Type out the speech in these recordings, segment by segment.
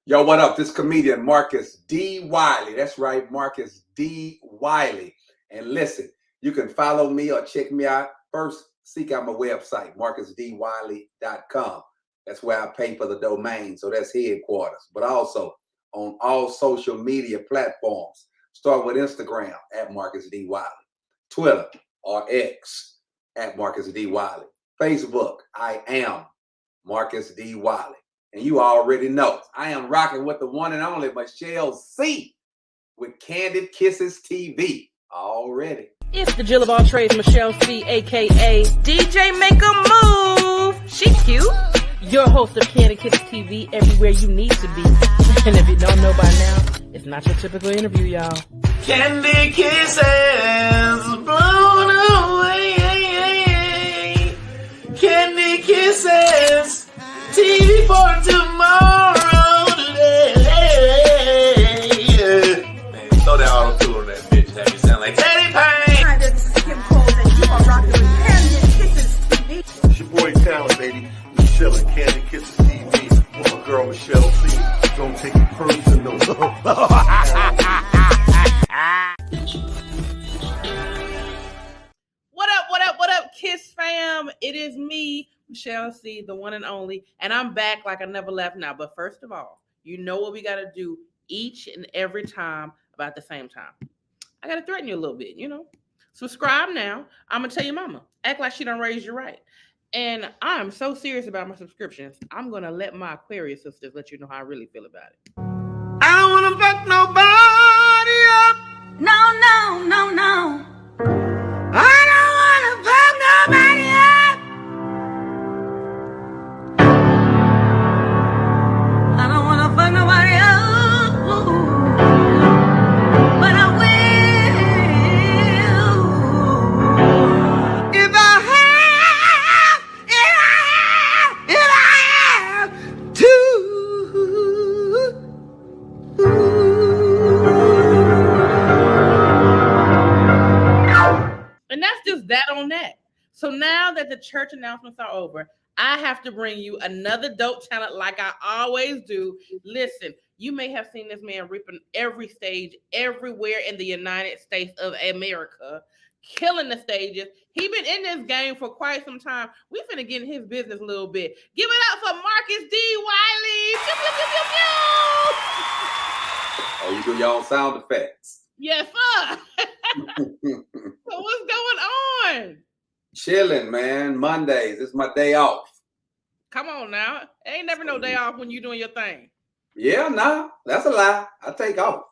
Yo, what up? This comedian Marcus D. Wiley. That's right, Marcus D. Wiley. And listen, you can follow me or check me out. First, seek out my website, marcusdwiley.com. That's where I pay for the domain, so that's headquarters. But also on all social media platforms. Start with Instagram at Marcus D. Wiley, Twitter or X at Marcus D. Wiley, Facebook, I am Marcus D. Wiley. And you already know, I am rocking with the one and only Michelle C. with Kandid Kisses TV already. It's the Jill of all trades, Michelle C, a.k.a. DJ Make a Move. She cute. Your host of Kandid Kisses TV, everywhere you need to be. And if you don't know by now, it's not your typical interview, y'all. Kandid Kisses, blown away. Kandid Kisses. TV for tomorrow today. Man, throw that auto-tune on that bitch. Have me sound like Teddy Payne. Hi, this is Kim Cole, and you are rocking with Kandid Kisses TV. It's your boy Talent, baby. Michelle and Kandid Kisses TV. With my girl Michelle C. Don't take it personal. What up, Kiss fam? It is me, Michelle C, the one and only, and I'm back like I never left now. But first of all, you know what we got to do each and every time about the same time. I got to threaten you a little bit, Subscribe now. I'm going to tell your mama. Act like she done raised you right. And I'm so serious about my subscriptions. I'm going to let my Aquarius sisters let you know how I really feel about it. I don't want to fuck nobody up. No. I don't want to fuck nobody up. I don't want to fuck nobody else, but I will. If I have to. And that's just that on that. So now that the church announcements are over, I have to bring you another dope talent like I always do. Listen, you may have seen this man ripping every stage everywhere in the United States of America, killing the stages. He been in this game for quite some time. We finna get in his business a little bit. Give it up for Marcus D. Wiley. Pew, pew, pew, pew, pew. Oh, you do your own sound effects. Yes, sir. So what's going on? Chilling, man. Mondays. It's my day off. Come on now. Ain't never no day off when you doing your thing. Yeah, nah, that's a lie. I take off.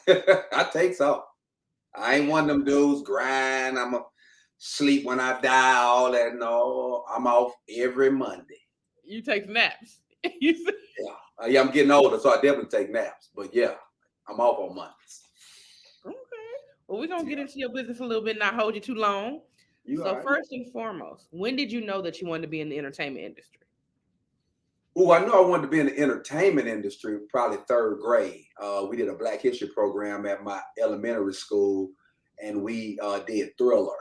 I takes off. I ain't one of them dudes grind. I'm a sleep when I die, all that. No, I'm off every Monday. You take naps. Yeah, I'm getting older, so I definitely take naps. But yeah, I'm off on Mondays. Okay. Well, we're going to get into your business a little bit, not hold you too long. First and foremost, when did you know that you wanted to be in the entertainment industry? Oh, I knew I wanted to be in the entertainment industry probably third grade. We did a Black History program at my elementary school, and we did Thriller.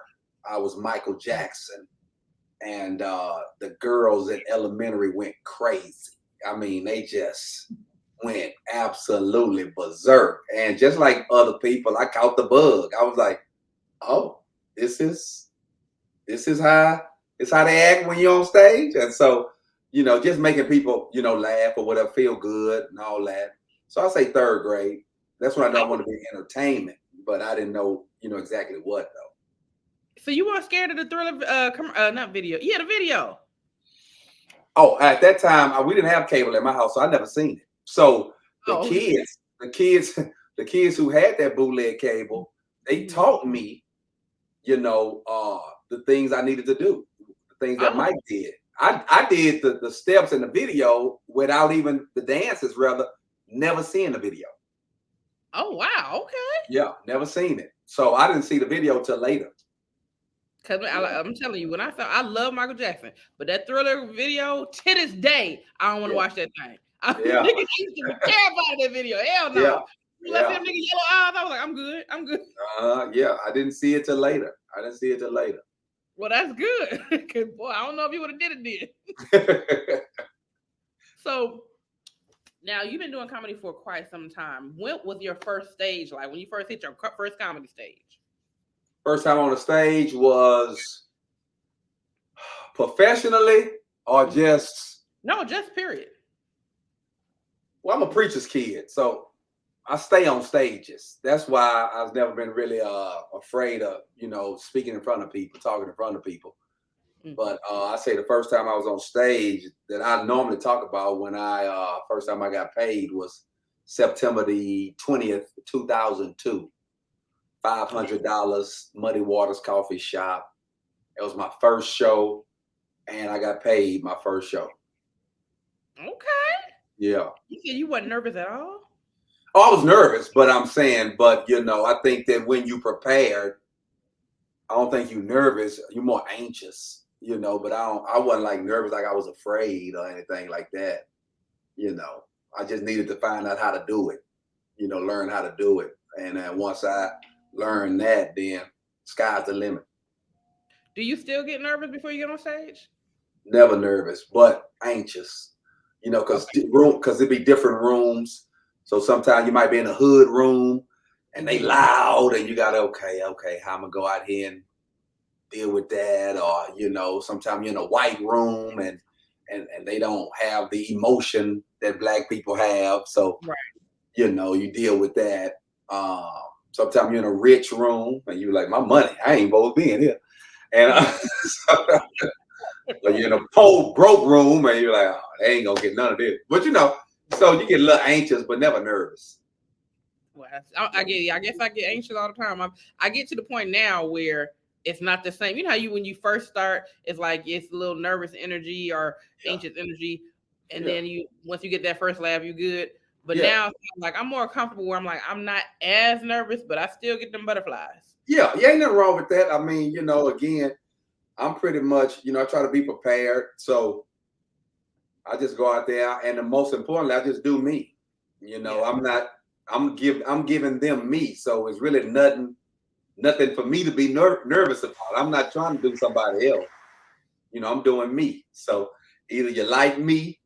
I was Michael Jackson, and the girls at elementary went crazy. I mean, they just went absolutely berserk. And just like other people, I caught the bug. I was like, oh, this is how they act when you're on stage. And so, just making people, laugh or whatever, feel good and all that. So I say third grade. That's when I know I want to be in entertainment, but I didn't know, exactly what though. So you weren't scared of the Thriller, not video. Yeah, the video. Oh, at that time, we didn't have cable in my house, so I never seen it. So the kids who had that bootleg cable, they taught me, the things I needed to do, the things that Mike did. I did the steps in the video without even the dances, rather, never seeing the video. Oh, wow. Okay. Yeah, never seen it. So I didn't see the video till later. Because I'm telling you, when I love Michael Jackson, but that Thriller video, to this day, I don't want to watch that thing. Yeah. Niggas used to be terrified of that video. Hell no. Yeah. You left them nigga yellow eyes. I was like, I'm good. Yeah, I didn't see it till later. Well, that's good. Because, boy, I don't know if you would have did it then. So Now you've been doing comedy for quite some time. What was your first stage like when you first hit your first comedy stage? First time on the stage was professionally or just, No, just period. well, I'm a preacher's kid, so I stay on stages. That's why I've never been really afraid of, speaking in front of people, talking in front of people. But I say the first time I was on stage that I normally talk about when first time I got paid was September the 20th, 2002. $500, Muddy Waters Coffee Shop. It was my first show, and I got paid my first show. Okay. Yeah. You said you wasn't nervous at all? Oh, I was nervous, but I'm saying, I think that when you prepared, I don't think you're nervous. You're more anxious, but I wasn't like nervous, like I was afraid or anything like that. I just needed to find out how to do it, learn how to do it. And then once I learned that, then sky's the limit. Do you still get nervous before you get on stage? Never nervous, but anxious, because it'd be different rooms. So sometimes you might be in a hood room and they loud and you got to, okay, how I'm gonna go out here and deal with that. Or, sometimes you're in a white room and they don't have the emotion that Black people have. So, right. You deal with that. Sometimes you're in a rich room and you're like, my money, I ain't supposed to be in here. And but you're in a broke room and you're like, oh, they ain't gonna get none of this. But so you get a little anxious, but never nervous. Well, I get it. I guess I get anxious all the time. I get to the point now where it's not the same. You know how when you first start, it's like it's a little nervous energy or anxious energy, and then once you get that first laugh, you good. But now, like I'm more comfortable where I'm like I'm not as nervous, but I still get them butterflies. Yeah, ain't nothing wrong with that. I mean, again, I'm pretty much, I try to be prepared. So I just go out there, and the most importantly, I just do me. I'm giving them me. So it's really nothing for me to be nervous about. I'm not trying to do somebody else. I'm doing me. So either you like me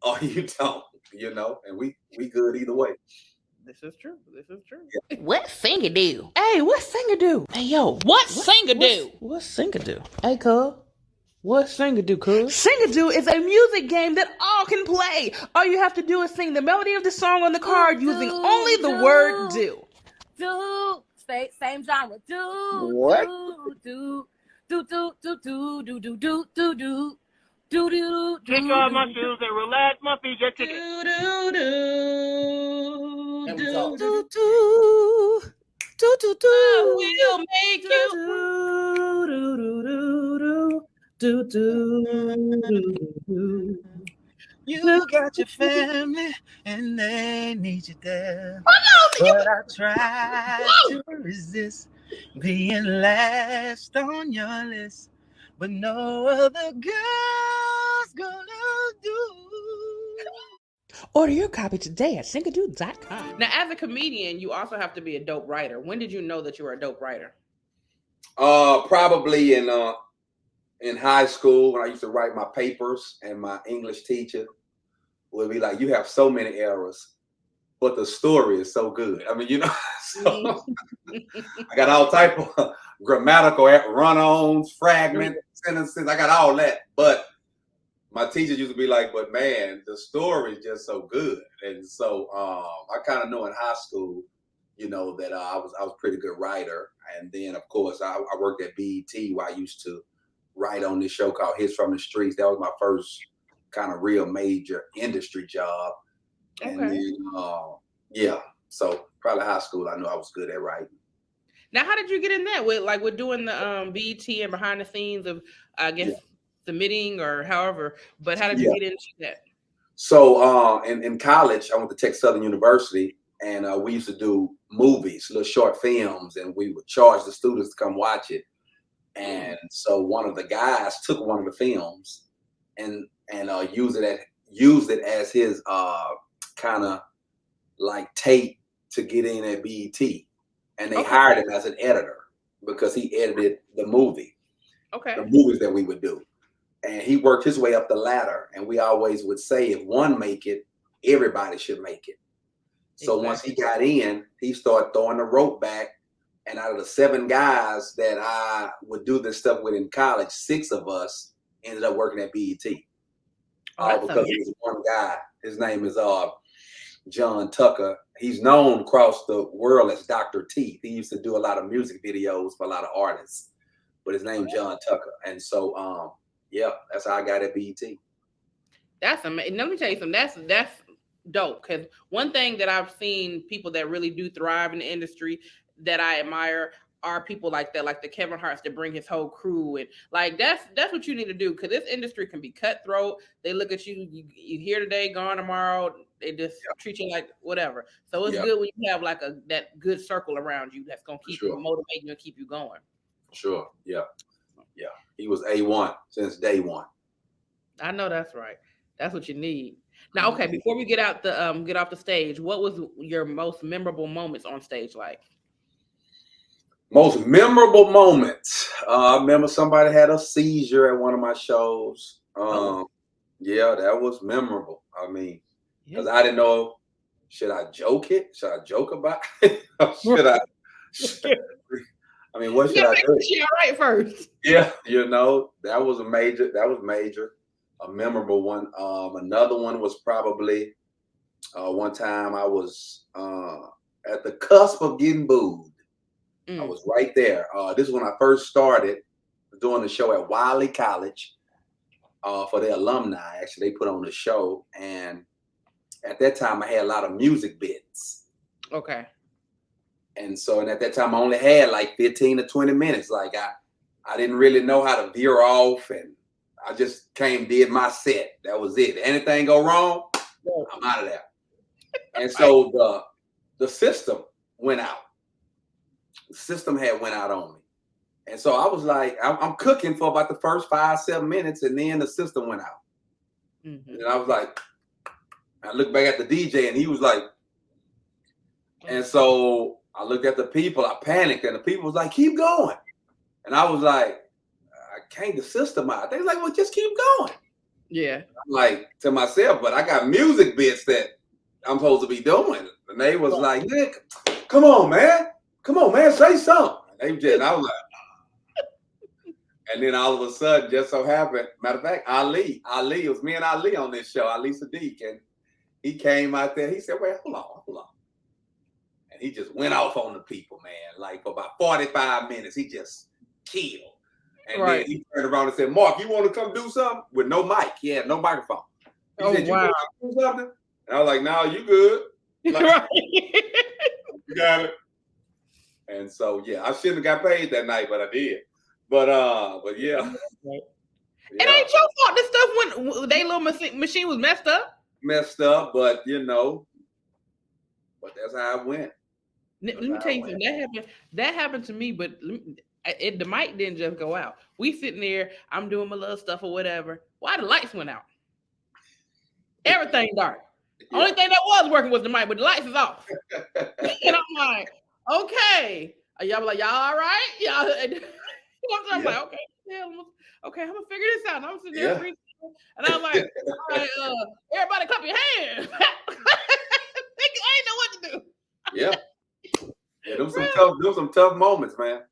or you don't, and we good either way. This is true. Yeah. What singer do? Hey, what singer do? Hey, yo, what singer do? What singer do? Hey, cuz. What singer do, cuz? Singer do is a music game that all can play. All you have to do is sing the melody of the song on the card using only the word do. Do. Same genre. Do. What? Do. Do. Do. Do. Do. Do. Do. Do. Do. Do. Do do do. Kick off my shoes and relax my feet. Just kick it. Do do do Do do do do do. We'll make you Do do do do do. You got your family and they need you there. But I try to resist being last on your list. But no other girl's gonna do. Order your copy today at singadoo.com. Now, as a comedian, you also have to be a dope writer. When did you know that you were a dope writer? Probably in high school when I used to write my papers, and my English teacher would be like, "You have so many errors, but the story is so good." I mean, so I got all type of grammatical run-ons, fragments, sentences. I got all that, but my teachers used to be like, "But man, the story is just so good." And so I kind of knew in high school, that I was a pretty good writer. And then, of course, I worked at BET, where I used to write on this show called Hits from the Streets. That was my first kind of real major industry job. And then, so probably high school, I knew I was good at writing. Now, how did you get in that? With doing the BET and behind the scenes of, I guess, submitting or however, but how did you get into that? So in college, I went to Texas Southern University, and we used to do movies, little short films, and we would charge the students to come watch it. And so one of the guys took one of the films and used it as his kind of like tape to get in at BET. And they hired him as an editor because he edited the movie, the movies that we would do. And he worked his way up the ladder. And we always would say, if one make it, everybody should make it. So once he got in, he started throwing the rope back. And out of the 7 guys that I would do this stuff with in college, 6 of us ended up working at BET. Because there was one guy, his name is John Tucker. He's known across the world as Dr. Teeth. He used to do a lot of music videos for a lot of artists, but his name's John Tucker. And so, yeah, that's how I got at BET. That's amazing. Let me tell you something. That's dope. Because one thing that I've seen people that really do thrive in the industry that I admire are people like that, like the Kevin Hart's that bring his whole crew, and like that's what you need to do, because this industry can be cutthroat. They look at you here today, gone tomorrow. They just treat you like whatever. So it's good when you have like that good circle around you that's gonna keep you motivating you and keep you going. Sure. Yeah. He was A1 since day one. I know that's right. That's what you need. Now, okay, before we get off the stage, what was your most memorable moments on stage like? Most memorable moments. I remember somebody had a seizure at one of my shows. Yeah, that was memorable. I mean, because I didn't know, should I joke it? Should I joke about it? Should I? I mean, what should I do? She all right first. Yeah, that was major. A memorable one. Another one was probably one time I was at the cusp of getting booed. I was right there. This is when I first started doing the show at Wiley College for their alumni. Actually, they put on the show. And at that time, I had a lot of music bits. Okay. And at that time, I only had like 15 to 20 minutes. Like I didn't really know how to veer off. And I just did my set. That was it. Anything go wrong, I'm out of there. And so the system went out. The system had went out on me. And so I was like, I'm cooking for about the first 5-7 minutes, and then the system went out. And I was like, I looked back at the DJ, and he was like, and so I looked at the people, I panicked, and the people was like, keep going. And I was like, I can't, the system out. They was like, well, just keep going. Yeah. I'm like to myself, but I got music bits that I'm supposed to be doing. And they was like, Nick, come on, man, say something. And I was like, and then all of a sudden, just so happened, matter of fact, Ali, it was me and Ali on this show, Ali Sadiq, and he came out there. He said, wait, hold on. And he just went off on the people, man. Like for about 45 minutes, he just killed. And then he turned around and said, Mark, you want to come do something? With no mic. He had no microphone. He said, you want to do something? And I was like, no, you good. Like, you got it. And so, yeah, I shouldn't have got paid that night, but I did. But yeah. It ain't your fault this stuff when they little machine was messed up. But but that's how it went. Let me tell you something. That happened to me, but the mic didn't just go out. We sitting there, I'm doing my little stuff or whatever. Why the lights went out? Everything dark. Yeah. Only thing that was working was the mic, but the lights is off. And I'm like, okay. Y'all like, y'all all right? Y'all, I'm like, okay, yeah, okay, I'm gonna figure this out. And I'm sitting there, and I'm like, all right, everybody clap your hands. I ain't know what to do. Yeah, those some tough moments, man.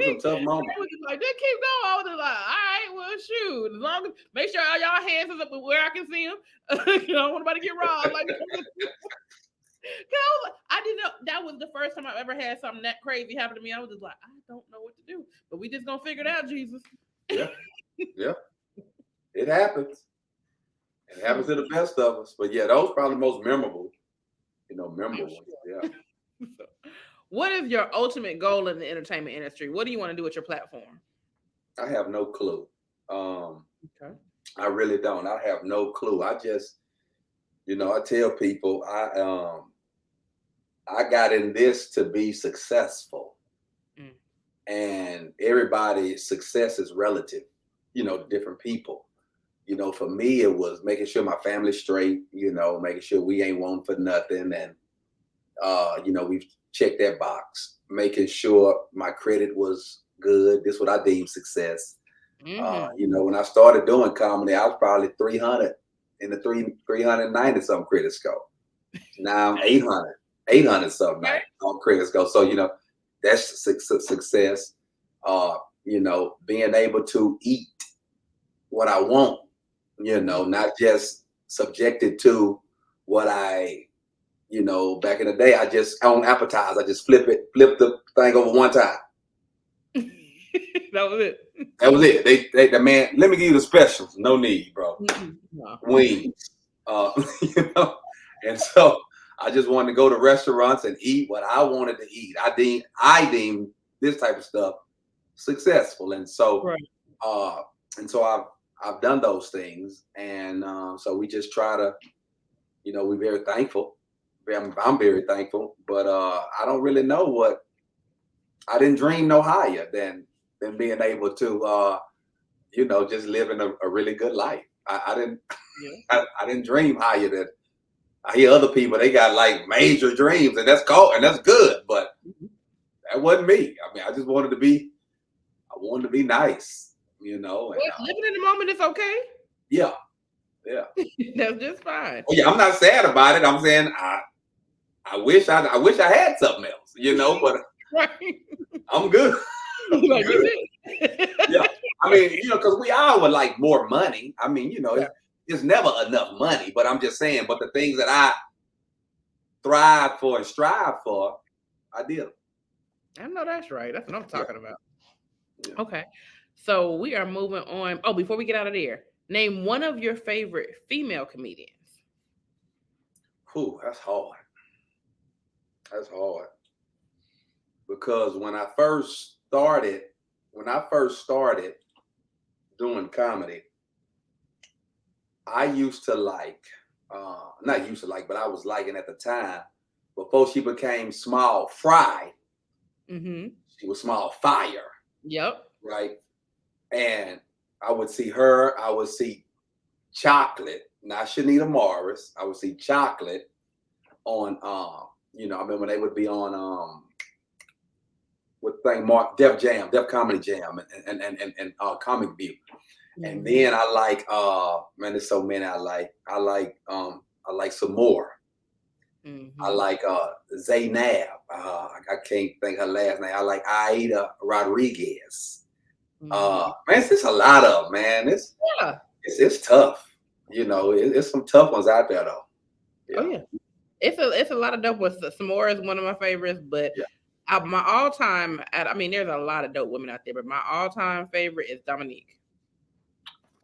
Some tough moments. Like, they keep going. I was just like, all right, well, shoot. As long as make sure all y'all hands is up where I can see them. You know, I don't want nobody to get robbed. Like, I didn't know that was the first time I've ever had something that crazy happen to me. I was just like, I don't know what to do, but we just gonna figure it out, Jesus. Yeah. It happens. It happens to the best of us. But yeah, those probably the most memorable. Memorable ones. Yeah. What is your ultimate goal in the entertainment industry? What do you want to do with your platform? I have no clue. Okay. I really don't. I have no clue. I just, I tell people I got in this to be successful. And everybody's success is relative, different people. For me, it was making sure my family's straight, making sure we ain't one for nothing. And, we've checked that box, making sure my credit was good. This is what I deem success. When I started doing comedy, I was probably 300 in the 390 something credit score. Now I'm 800 something Okay. on credit score. So that's success. Being able to eat what I want. Not just subjected to what I. Back in the day, I just on appetizer. I just flip the thing over one time. That was it. That was it. They the man. Let me give you the specials. No need, bro. No. Wings. And so I just wanted to go to restaurants and eat what I wanted to eat. I deem this type of stuff successful, and so Right. I've done those things, and so we just try to, we're very thankful. I'm very thankful, but I don't really know what. I didn't dream no higher than being able to, just living a really good life. I didn't. Yeah. I didn't dream higher than. I hear other people, they got like major dreams, and that's good, but that wasn't me. I mean, I wanted to be nice, and Well, living in the moment is okay. yeah. That's just fine. Oh yeah, I'm not sad about it. I'm saying I wish I had something else, but Right. I'm good. Like Good. you did. Yeah. I mean, because we all would like more money. I mean, it's never enough money, but I'm just saying, but the things that I thrive for and strive for, I did. I know that's right. That's what I'm talking about. Yeah. Okay. So we are moving on. Oh, before we get out of there, name one of your favorite female comedians. Whew, that's hard. That's hard. Because when I first started doing comedy, I used to like, not used to like, but I was liking at the time, before she became Small Fry, Mm-hmm. she was Small Fire, Yep. right? And I would see her, I would see Chocolate, not Shanita Morris, I would see Chocolate on, I remember when they would be on, Def Comedy Jam and Comic View. And then I like man, there's so many I like. I like some more. Mm-hmm. I like Zaynab. I can't think her last name. I like Aida Rodriguez. Man, it's just a lot of them, man. It's tough. It's some tough ones out there though. Yeah. Oh yeah. It's a lot of dope ones. Samora is one of my favorites, but my all-time, I mean, there's a lot of dope women out there, but my all-time favorite is Dominique.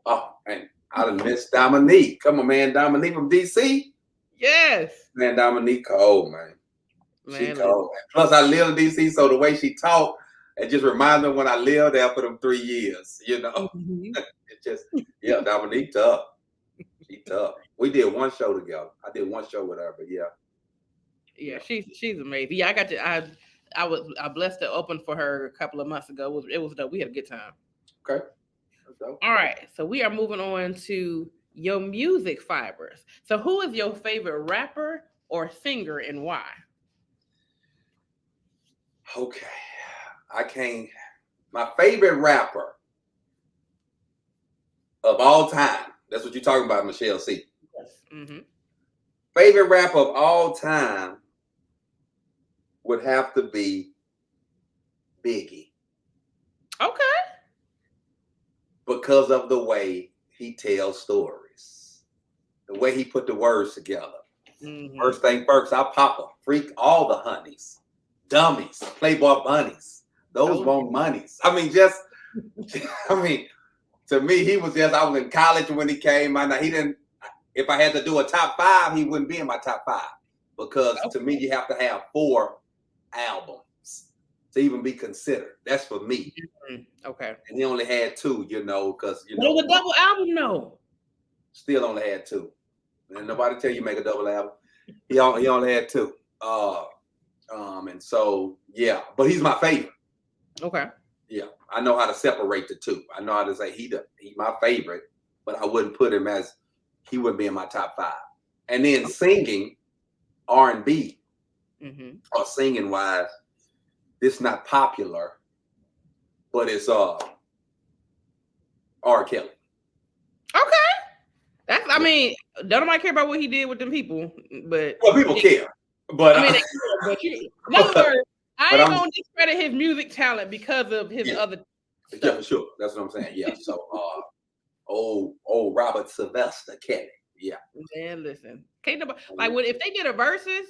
Oh, man, I done missed Dominique. Come on, man. Dominique from DC. Yes. Man, Dominique cold, man. She cold. Plus, I live in DC, so the way she talk, it just reminds me when I lived there for them 3 years, Mm-hmm. It just, Dominique tough. She tough. We did one show together. I did one show with her, but Yeah, she's amazing. Yeah, I got to. I blessed to open for her a couple of months ago. It was dope. We had a good time. Okay. That's dope. All right, so we are moving on to your music fibers. So, who is your favorite rapper or singer, and why? Okay, my favorite rapper of all time. That's what you're talking about, Michelle C. Yes. Mm-hmm. Favorite rapper of all time would have to be Biggie. Okay. Because of the way he tells stories, the way he put the words together. Mm-hmm. First thing first, I pop a freak all the honeys, dummies, Playboy bunnies. Those want monies. I mean, to me, he was just, I was in college when he came. He didn't, if I had to do a top 5, he wouldn't be in my top 5. Because to me, you have to have 4 albums to even be considered. That's for me. Mm-hmm. Okay. And he only had 2, because It was a double album, no. Still only had 2. And nobody tell you make a double album. He only had 2. And so but he's my favorite. Okay. Yeah, I know how to separate the 2. I know how to say he's my favorite, but I wouldn't put him as, he wouldn't be in my top 5. And then singing, R&B, or singing wise, it's not popular, but it's R. Kelly. Okay. I mean, don't nobody care about what he did with them people, but Well, people care, but I mean, they care, but in other words, I but ain't I'm gonna discredit his music talent because of his yeah, other yeah, stuff. for sure. That's what I'm saying. Yeah. So, old Robert Sylvester Kelly. Yeah. Man, listen, can't nobody like if they did a versus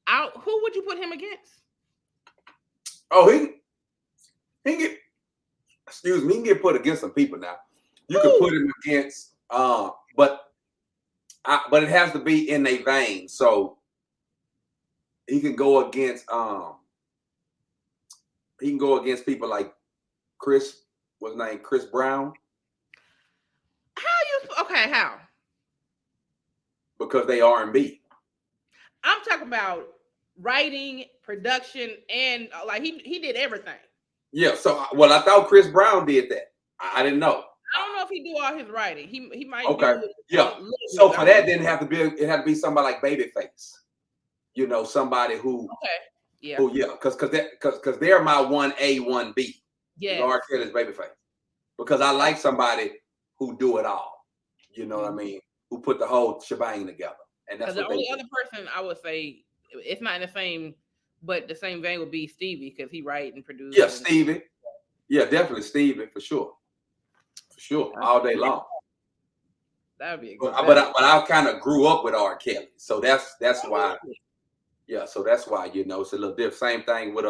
out, who would you put him against? Oh, he can get, excuse me, he can get put against some people now. You can Who? put him against, but it has to be in a vein. So he can go against people like Chris, what's his name? Chris Brown, How? because they R&B. I'm talking about writing, production, and like he did everything. Yeah. So I thought Chris Brown did that. I didn't know. I don't know if he do all his writing. He might Okay. do Yeah. So for that, then it had to be somebody like Babyface. You know, somebody who. Okay. Yeah. Oh yeah, because they're my 1A, 1B. Yeah. R. Kelly's Babyface. Because I like somebody who do it all. You know what I mean? Who put the whole shebang together. And that's the what only they other person I would say it's not in the same, but the same vein would be Stevie because he write and produce. Yeah, Stevie. Yeah, definitely Stevie for sure. For sure, all day long. That'd be a good. But I kind of grew up with R. Kelly, so that's why. Yeah, so that's why it's a little different. Same thing with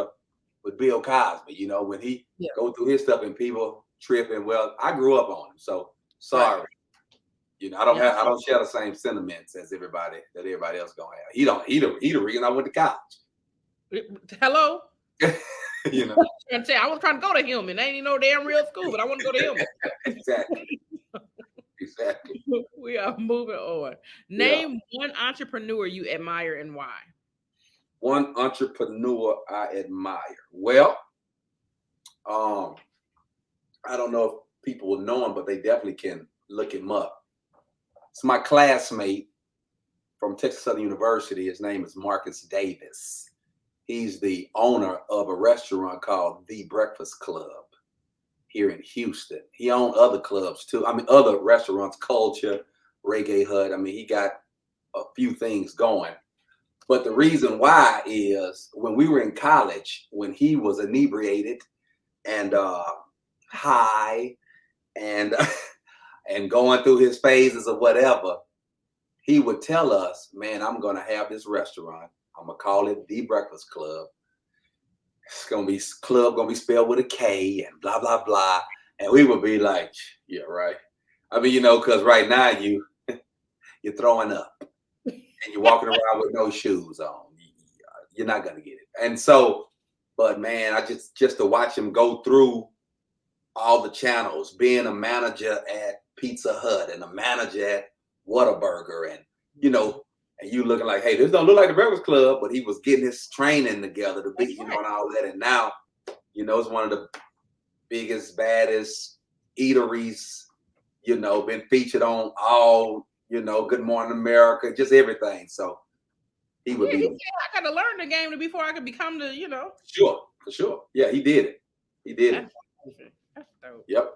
Bill Cosby. You know, when he go through his stuff and people tripping. Well, I grew up on him, so sorry. Right. You know, I don't share the same sentiments as everybody else gonna have. He the reason I went to college. Hello. You know, I was trying to go to him, and they ain't no damn real school, but I want to go to him. Exactly. Exactly. We are moving on. Name one entrepreneur you admire and why. One entrepreneur I admire. Well, I don't know if people will know him, but they definitely can look him up. It's my classmate from Texas Southern University. His name is Marcus Davis. He's the owner of a restaurant called The Breakfast Club here in Houston. He owns other clubs too. I mean, other restaurants, Culture, Reggae Hut. I mean, he got a few things going. But the reason why is when we were in college, when he was inebriated and high and and going through his phases or whatever, he would tell us, man, I'm going to have this restaurant. I'm going to call it The Breakfast Club. It's going to be club, going to be spelled with a K and blah, blah, blah. And we would be like, yeah, right. I mean, because right now you're throwing up and you're walking around with no shoes on. You're not going to get it. And so, but man, I just to watch him go through all the channels, being a manager at Pizza Hut and a manager at Whataburger, and and you looking like, hey, this don't look like the Breakfast Club, but he was getting his training together to be, and all that. And now, it's one of the biggest, baddest eateries, been featured on all, Good Morning America, just everything. So he would be. I got to learn the game before I could become the, Sure, for sure. Yeah, he did it. He did it. That's dope. Yep.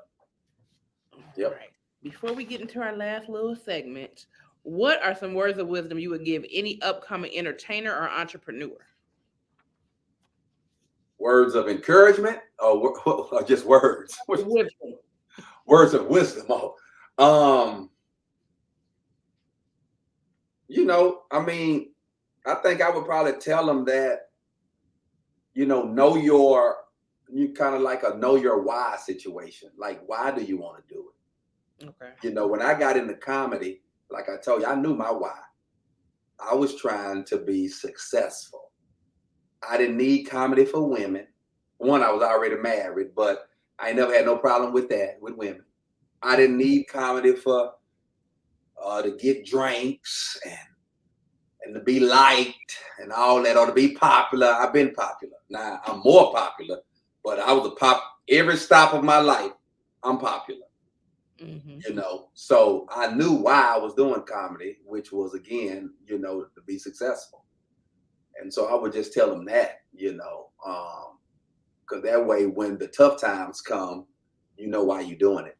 All right. Before we get into our last little segment, what are some words of wisdom you would give any upcoming entertainer or entrepreneur? Words of encouragement or just words? Wisdom. Words of wisdom. I think I would probably tell them that, know your why situation. Like, why do you want to do it? Okay. When I got into comedy, like I told you, I knew my why. I was trying to be successful. I didn't need comedy for women. One, I was already married, but I never had no problem with that, with women. I didn't need comedy for to get drinks and to be liked and all that, or to be popular. I've been popular. Now I'm more popular, but I was every stop of my life, I'm popular. Mm-hmm. So I knew why I was doing comedy, which was, again, to be successful. And so I would just tell them that, because that way, when the tough times come, you know why you're doing it.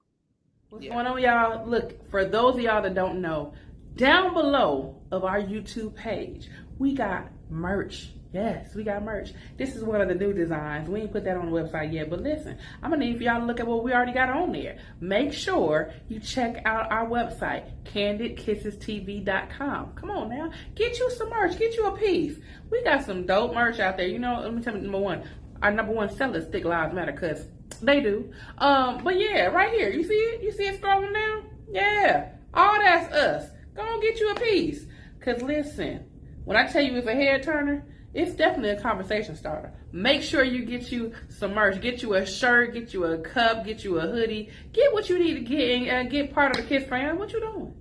What's going on, y'all? Look, for those of y'all that don't know, down below of our YouTube page, we got merch. Yes, we got merch. This is one of the new designs. We ain't put that on the website yet, but listen, I'm gonna need for y'all to look at what we already got on there. Make sure you check out our website, KandidKissesTV.com. Come on now, get you some merch, get you a piece. We got some dope merch out there. You know, let me tell you, number one, our number one seller is Thick Lives Matter, cause they do. But yeah, right here, you see it? You see it scrolling down? Yeah, all that's us. Go and get you a piece. Cause listen, when I tell you it's a head turner, it's definitely a conversation starter. Make sure you get you some merch. Get you a shirt, get you a cup, get you a hoodie. Get what you need to get and get part of the Kiss fam. What you doing?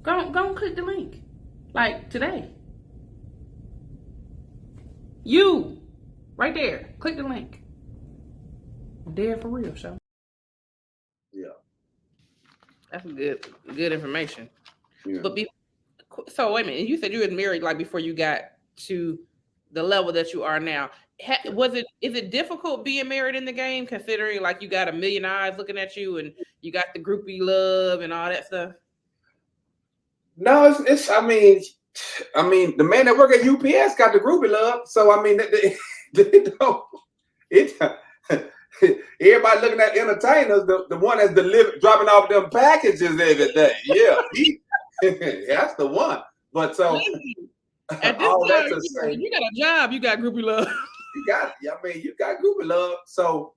Go and click the link. Like today. You, right there. Click the link. Dead for real, show. Yeah. That's good information. Yeah. But so wait a minute. You said you was married like before you got to the level that you are now. Is it difficult being married in the game, considering like you got a million eyes looking at you and you got the groupie love and all that stuff? No, it's. I mean, the man that work at UPS got the groupie love. So I mean, everybody looking at entertainers, the one that's dropping off them packages every day. Yeah, that's the one. But so. At this time, you got a job, you got groupie love. You got groupie love. So,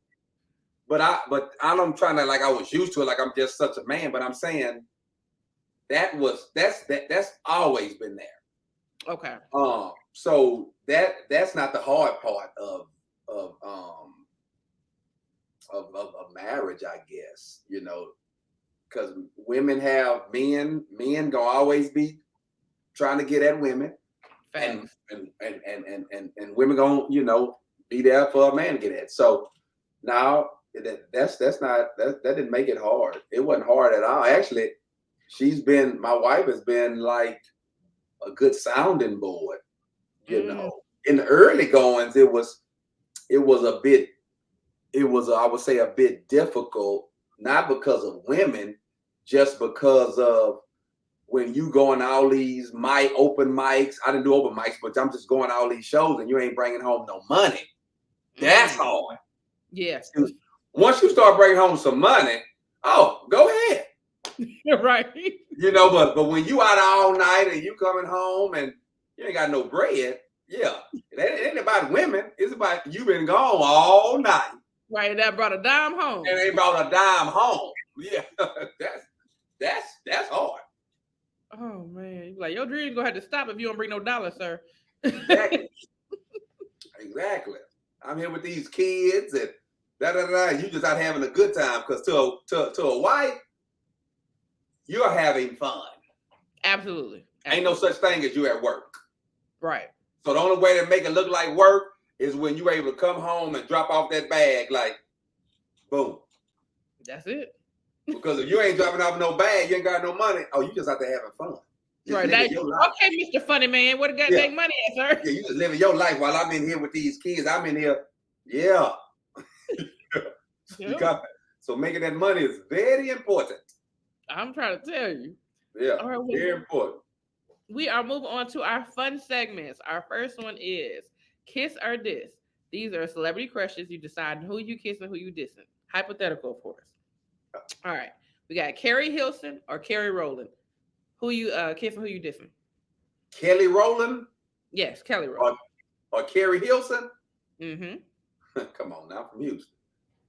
but I don't trying to like I was used to it, like I'm just such a man. But I'm saying that's always been there. Okay. So that's not the hard part of marriage, I guess. You know, because women have men gonna always be trying to get at women. And women gonna, you know, be there for a man to get at. So now that didn't make it hard. It wasn't hard at all. Actually, my wife has been like a good sounding board. You know, in the early goings, I would say a bit difficult, not because of women, just because of when you going to all these open mics. I didn't do open mics, but I'm just going to all these shows and you ain't bringing home no money. That's hard. Yes. Once you start bringing home some money, oh, go ahead. Right. You know, but when you out all night and you coming home and you ain't got no bread, yeah, it ain't about women. It's about you been gone all night. Right. That brought a dime home. And they brought a dime home. Yeah, that's hard. Oh man, like your dream's gonna have to stop if you don't bring no dollars, sir. Exactly. Exactly. I'm here with these kids and You just out having a good time because to a wife, you're having fun. Absolutely. Ain't no such thing as you at work. Right. So the only way to make it look like work is when you're able to come home and drop off that bag, like, boom. That's it. Because if you ain't dropping off no bag, you ain't got no money. Oh, you just out there having fun. Just right. Okay, Mr. Funny Man, where the got make money at, sir? Yeah, you just living your life while I'm in here with these kids. I'm in here. Yeah. So making that money is very important. I'm trying to tell you. Yeah, all right, very important. We are moving on to our fun segments. Our first one is Kiss or Diss. These are celebrity crushes. You decide who you kissing, who you dissing. Hypothetical, of course. All right. We got Carrie Hilson or Kelly Rowland. Who you kissing, who you dissing? Kelly Rowland? Yes, Kelly Rowland. Or Carrie Hilson? Mm-hmm. Come on now, from Houston.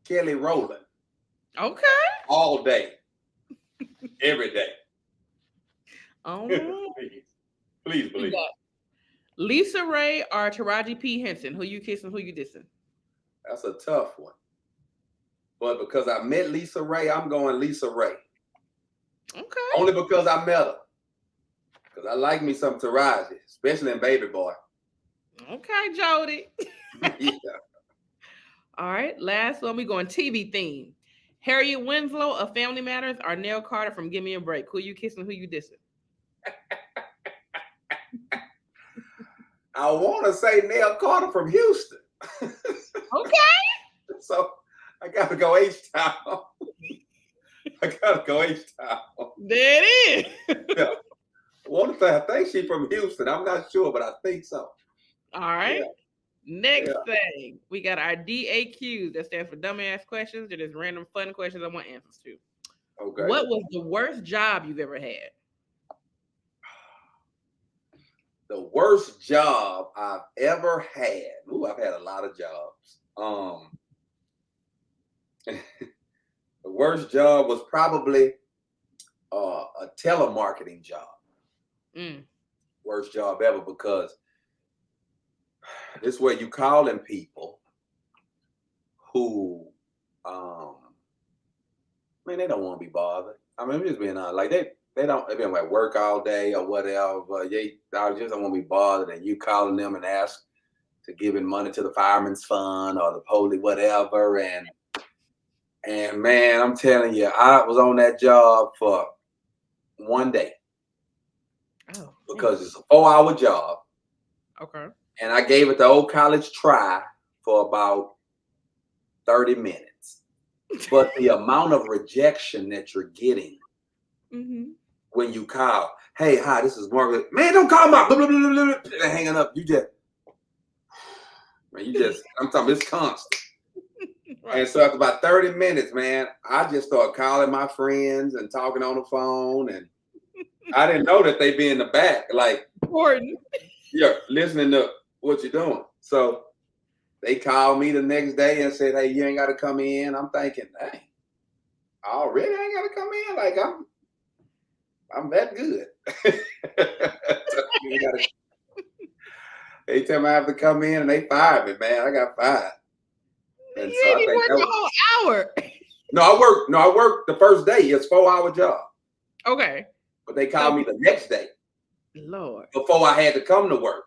Kelly Rowland. Okay. All day. Every day. Oh. Please believe. Lisa Ray or Taraji P. Henson. Who you kissing, who you dissing? That's a tough one. But because I met Lisa Ray, I'm going Lisa Ray. Okay. Only because I met her. Because I like me some Taraji, especially in Baby Boy. Okay, Jody. Yeah. All right, last one. We going TV theme. Harriet Winslow of Family Matters or Nell Carter from Give Me a Break. Who you kissing, who you dissing? I want to say Nell Carter from Houston. Okay. So I got to go H-Town. I gotta go H-Town. There it is. Yeah. One thing, I think she's from Houston. I'm not sure, but I think so. All right. Yeah. Next Yeah. thing, we got our DAQ. That stands for dumbass questions. They're just random fun questions I want answers to. Okay. What was the worst job you've ever had? The worst job I've ever had. Ooh, I've had a lot of jobs. The worst job was probably a telemarketing job. Mm. Worst job ever, because this is where you calling people who, man, they don't want to be bothered. I mean, I'm just being honest. Like they've been at work all day or whatever. But they just don't want to be bothered, and you calling them and ask to giving money to the fireman's fund or the police, whatever. And man, I'm telling you, I was on that job for one day Oh, because it's a 4-hour job. okay. And I gave it the old college try for about 30 minutes. But the amount of rejection that you're getting when you call, hey, hi, this is Margaret. Man, don't call my blah, blah, blah, blah, blah, hanging up. I'm talking, it's constant. Right. And so after about 30 minutes, man, I just started calling my friends and talking on the phone. And I didn't know that they'd be in the back, like, Important. yeah, listening to what you're doing. So they called me the next day and said, hey, you ain't got to come in. I'm thinking, dang, already I ain't got to come in? Like, I'm that good. They tell me I have to come in and they fired me, man. I got fired. And You so ain't I even think worked a whole hour. I worked the first day. It's a 4-hour job. Okay. But they called me the next day. Lord. Before I had to come to work.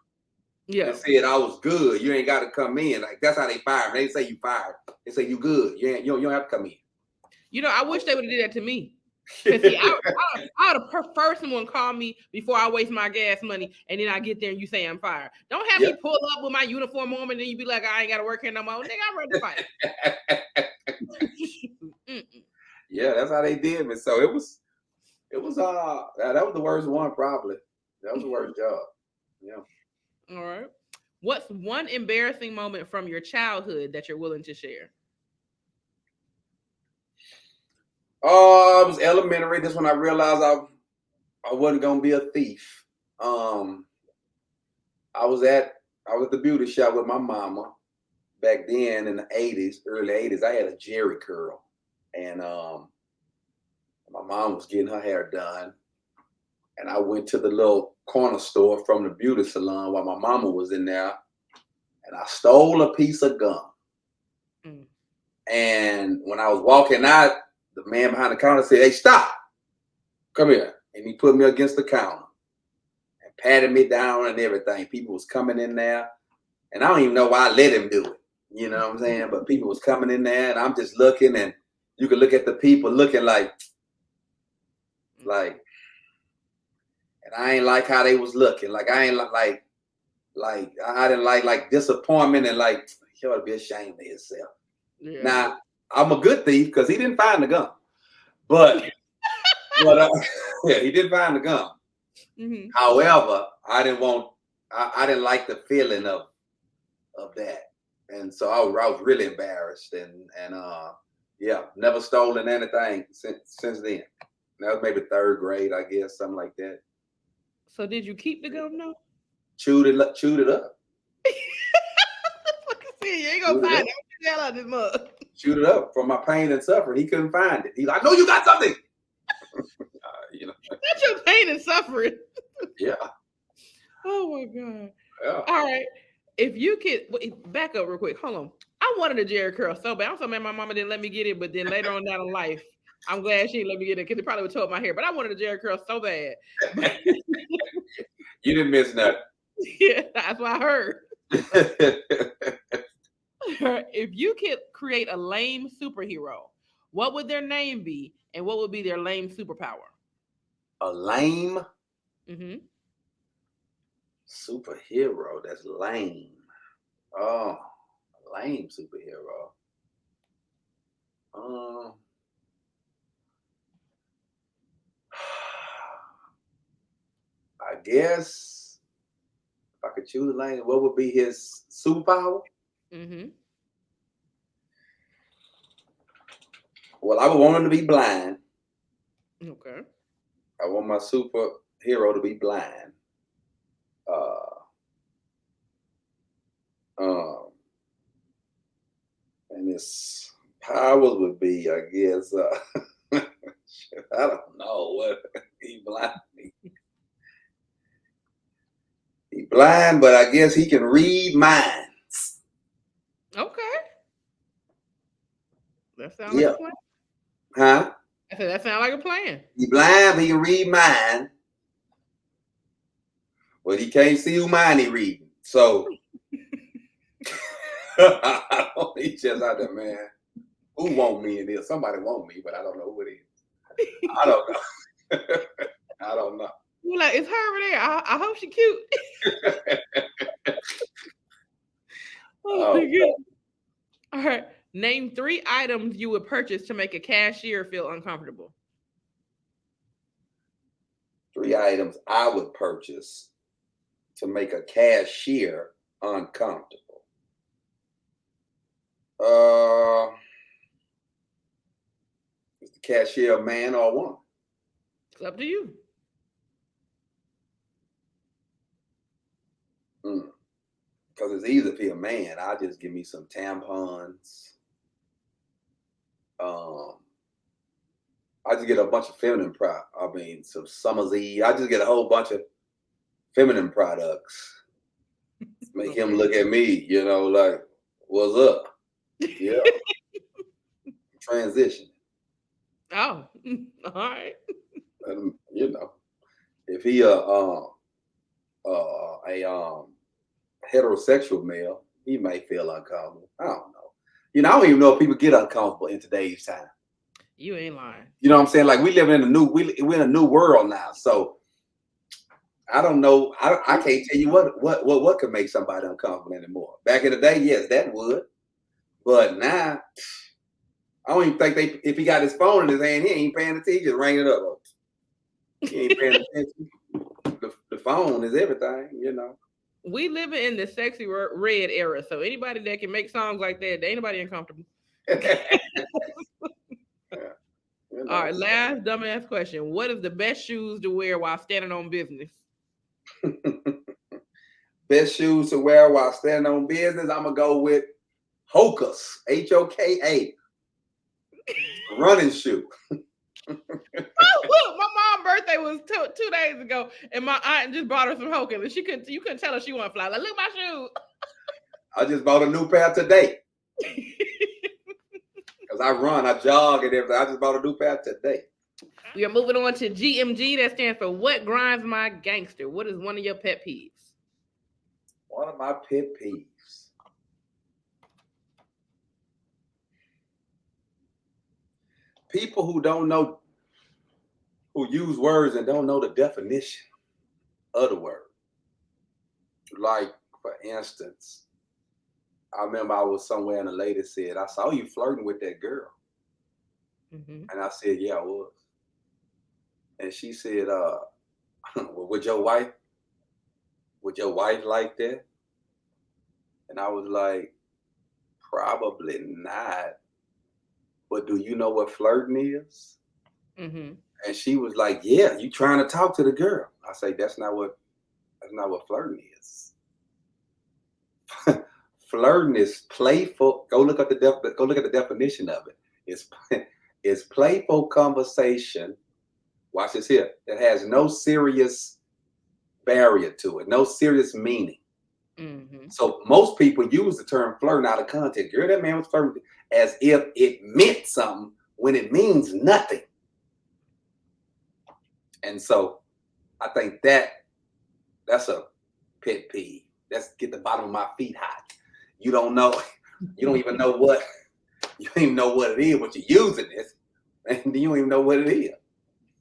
Yeah. And said I was good. You ain't got to come in. Like, that's how they fire me. They say you fired. They say you good. You don't have to come in. You know, I wish they would have did that to me. Because see, I would have preferred someone call me before I waste my gas money, and then I get there and you say I'm fired. Don't have me pull up with my uniform on and then you be like, I ain't got to work here no more. Nigga, I'm ready to fight. Yeah, that's how they did me. So it was that was the worst one probably. That was the worst job. Yeah. All right. What's one embarrassing moment from your childhood that you're willing to share? It was elementary. This when I realized I wasn't gonna be a thief. I was at the beauty shop with my mama back then in the 80s, early 80s. I had a Jerry curl, and my mom was getting her hair done, and I went to the little corner store from the beauty salon while my mama was in there, and I stole a piece of gum. And when I was walking out, the man behind the counter said, hey, stop. Come here. And he put me against the counter and patted me down and everything. People was coming in there. And I don't even know why I let him do it. You know what I'm saying? But people was coming in there and I'm just looking, and you could look at the people looking like, and I ain't like how they was looking. Like, I ain't like I didn't like disappointment and like, he ought to be ashamed of himself. Yeah. Now, I'm a good thief because he didn't find the gun. But he did find the gun. Mm-hmm. However, I didn't like the feeling of that. And so I was really embarrassed and never stolen anything since then. That was maybe 3rd grade, I guess, something like that. So did you keep the gum though? Chewed it up. See, you ain't gonna find it. Hell out of this mug. Chewed it up from my pain and suffering. He couldn't find it. He's like, no, you got something. That's your pain and suffering. Yeah. Oh my God. Yeah. All right. If you could back up real quick, hold on. I wanted a Jerry curl so bad. I'm so mad my mama didn't let me get it, but then later on down in life, I'm glad she didn't let me get it because it probably would have tore my hair. But I wanted a Jerry curl so bad. You didn't miss nothing. Yeah, that's what I heard. If you could create a lame superhero, what would their name be, and what would be their lame superpower? A lame superhero that's lame. Oh, lame superhero. I guess if I could choose a language, what would be his superpower? Mm-hmm. Well, I would want him to be blind. Okay. I want my superhero to be blind. And his powers would be, I guess, I don't know what he blind. He blind, but I guess he can read minds. Okay. That sounds Yeah. like a plan. Huh? I said that sounds like a plan. He blind, but he can read mind. But he can't see who mind he reading. So he's just out there, man. Who want me in this? Somebody want me, but I don't know who it is. I don't know. I don't know. You're like, it's her over there. I hope she cute. Oh my God. All right. Name 3 items you would purchase to make a cashier feel uncomfortable. 3 items I would purchase to make a cashier uncomfortable. Is the cashier a man or a woman? It's up to you. Because it's easy if you're a man. I'll just give me some tampons. I just get a bunch of feminine some Summer's Eve. I just get a whole bunch of feminine products. Make him look at me, like, what's up? Yeah. Transition. Oh, all right. And, if he a heterosexual male, he may feel uncomfortable. I don't know. I don't even know if people get uncomfortable in today's time. You ain't lying. You know what I'm saying? Like we're in a new world now. So I don't know. I can't tell you what could make somebody uncomfortable anymore. Back in the day, yes, that would. But now, I don't even think if he got his phone in his hand, he ain't paying attention. He just ring it up. He ain't paying attention. The phone is everything, We live in the sexy red era, so anybody that can make songs like that, ain't nobody uncomfortable. All right, last dumbass question. What is the best shoes to wear while standing on business? Best shoes to wear while standing on business, I'm going to go with Hokas, Hoka. Running shoe. Oh, look, my mom's birthday was 2 days ago, and my aunt just bought her some Hokas, and you couldn't tell her she wasn't fly. Like, look at my shoes. I just bought a new pair today. Because I jog and everything. I just bought a new pair today. We are moving on to GMG. That stands for What Grinds My Gangster. What is one of your pet peeves? One of my pet peeves. People who use words and don't know the definition of the word. Like, for instance, I remember I was somewhere and a lady said, I saw you flirting with that girl. Mm-hmm. And I said, yeah, I was. And she said, well, would your wife like that? And I was like, probably not. But do you know what flirting is? Mm-hmm. And she was like, yeah, you trying to talk to the girl. I say, that's not what flirting is. Flirting is playful. Go look at the definition of it. It's playful conversation. Watch this here. That has no serious barrier to it, no serious meaning. Mm-hmm. So most people use the term flirting out of context. Girl, that man was flirting as if it meant something when it means nothing. And so I think that's a pet peeve. That's get the bottom of my feet hot. You don't even know what it is, but you're using this, and you don't even know what it is.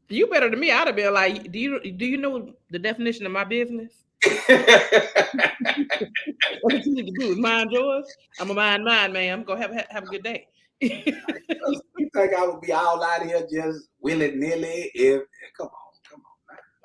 You better than me. I'd have been like, do you know the definition of my business? What you need to do is mind yours. I'm a mind mine, ma'am. Go have a good day. You think I would be all out here just willy-nilly? Come on.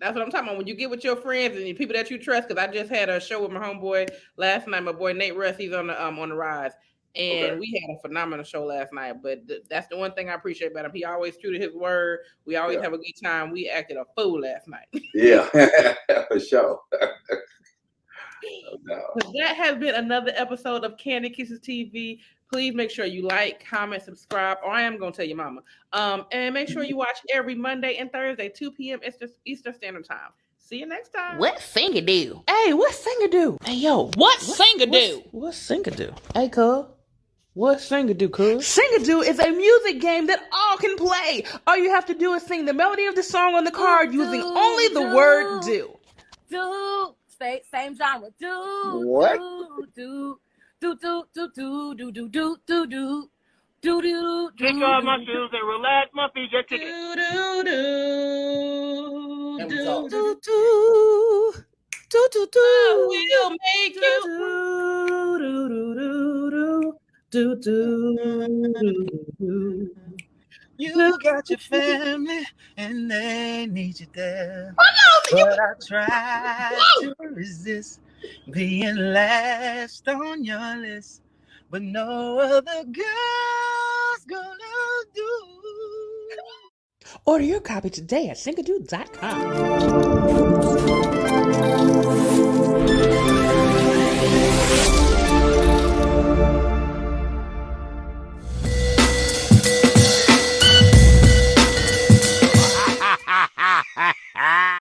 That's what I'm talking about. When you get with your friends and the people that you trust, because I just had a show with my homeboy last night. My boy Nate Russ, he's on the rise, and Okay. we had a phenomenal show last night. But that's the one thing I appreciate about him. He always true to his word. We always Yeah. have a good time. We acted a fool last night. Yeah, for sure. No. But that has been another episode of Candy Kisses TV. Please make sure you like, comment, subscribe, or I am going to tell your mama. And make sure you watch every Monday and Thursday, 2 p.m. Eastern Standard Time. See you next time. What singer do? Hey, what singer do? Hey, yo, what singer do? What singer do? Hey, cuz. What singer do, cuz? Singer do is a music game that all can play. All you have to do is sing the melody of the song on the card using only the word do. Do. Same genre. Do. What? Do. Do. Do. Do. Do. Do. Do. Do. Do. Do. Do. Do. Take off my shoes and relax my feet. Just kick it. And we talk. Do, do, do, do, do. We'll make you. Do, do. You got your family and they need you there. But I try to resist being last on your list. But no other girl's gonna do. Order your copy today at singadoo.com.